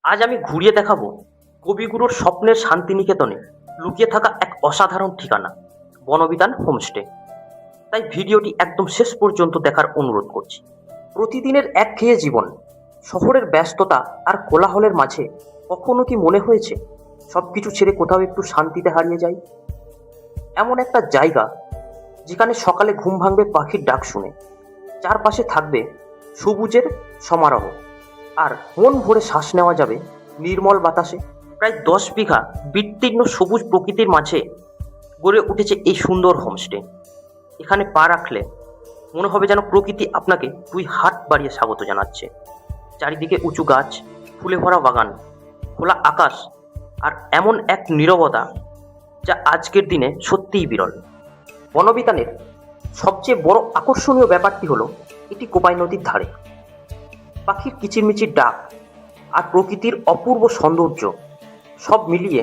আজ আমি ঘুরিয়ে দেখাবো কবিগুরুর স্বপ্নের শান্তিনিকেতনে লুকিয়ে থাকা এক অসাধারণ ঠিকানা, বনবিতান হোমস্টে। তাই ভিডিওটি একদম শেষ পর্যন্ত দেখার অনুরোধ করছি। প্রতিদিনের একঘেয়ে জীবন, শহরের ব্যস্ততা আর কোলাহলের মাঝে কখনো কি মনে হয়েছে সবকিছু ছেড়ে কোথাও একটু শান্তিতে হারিয়ে যাই? এমন একটা জায়গা যেখানে সকালে ঘুম ভাঙবে পাখির ডাক শুনে, চারপাশে থাকবে সবুজের সমারোহ, আর মন ভরে শ্বাস নেওয়া যাবে নির্মল বাতাসে। প্রায় 10 বিঘা বিস্তীর্ণ সবুজ প্রকৃতির মাঝে গড়ে উঠেছে এই সুন্দর হোমস্টে। এখানে পা রাখলে মনে হবে যেন প্রকৃতি আপনাকে 2 হাত বাড়িয়ে স্বাগত জানাচ্ছে। চারিদিকে উঁচু গাছ, ফুলে ভরা বাগান, খোলা আকাশ, আর এমন এক নীরবতা যা আজকের দিনে সত্যিই বিরল। বনবিতানের সবচেয়ে বড় আকর্ষণীয় ব্যাপারটি হলো এটি কোপাই নদীর ধারে। পাখির কিচিরমিচির ডাক আর প্রকৃতির অপূর্ব সৌন্দর্য সব মিলিয়ে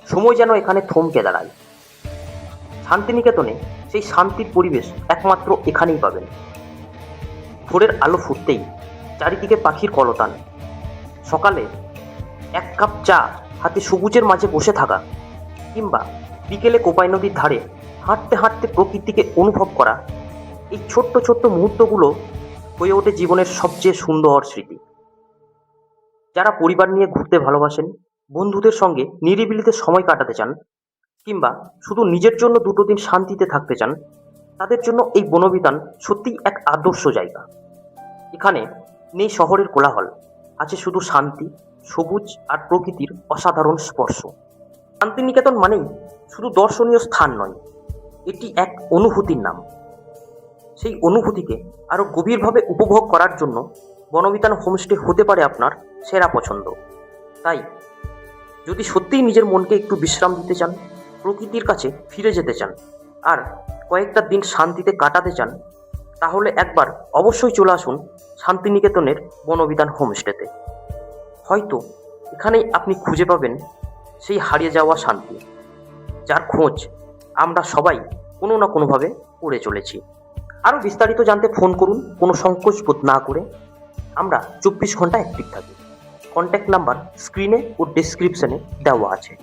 সময় যেন এখানে থমকে দাঁড়ায়। শান্তিনিকেতনে সেই শান্তির পরিবেশ একমাত্র এখানেই পাবেন। ভোরের আলো ফুটতেই চারিদিকে পাখির কলতান, সকালে 1 কাপ চা হাতে সবুজের মাঝে বসে থাকা, কিংবা বিকেলে কোপাই নদীর ধারে হাঁটতে হাঁটতে প্রকৃতিকে অনুভব করা, এই ছোট্ট ছোট্ট মুহূর্তগুলো হয়ে ওঠে জীবনের সবচেয়ে সুন্দর স্মৃতি। যারা পরিবার নিয়ে ঘুরতে ভালোবাসেন, বন্ধুদের সঙ্গে নিরিবিলিতে সময় কাটাতে চান, কিংবা শুধু নিজের জন্য 2 দিন শান্তিতে থাকতে চান, তাদের জন্য এই বনবিতান সত্যিই এক আদর্শ জায়গা। এখানে নেই শহরের কোলাহল, আছে শুধু শান্তি, সবুজ আর প্রকৃতির অসাধারণ স্পর্শ। শান্তিনিকেতন মানেই শুধু দর্শনীয় স্থান নয়, এটি এক অনুভূতির নাম। সেই অনুভূতিকে আরও গভীরভাবে উপভোগ করার জন্য বনবিতান হোমস্টে হতে পারে আপনার সেরা পছন্দ। তাই যদি সত্যিই নিজের মনকে একটু বিশ্রাম দিতে চান, প্রকৃতির কাছে ফিরে যেতে চান, আর কয়েকটা দিন শান্তিতে কাটাতে চান, তাহলে একবার অবশ্যই চলে আসুন শান্তিনিকেতনের বনবিতান হোমস্টেতে। হয়তো এখানেই আপনি খুঁজে পাবেন সেই হারিয়ে যাওয়া শান্তি, যার খোঁজ আমরা সবাই কোনো না কোনোভাবে করে চলেছি। আরও বিস্তারিত জানতে ফোন করুন, কোনো সংকোচ বোধ না করে। আমরা 24 ঘন্টা অ্যাক্টিভ থাকি। কন্ট্যাক্ট নাম্বার স্ক্রিনে ও ডেসক্রিপশনে দেওয়া আছে।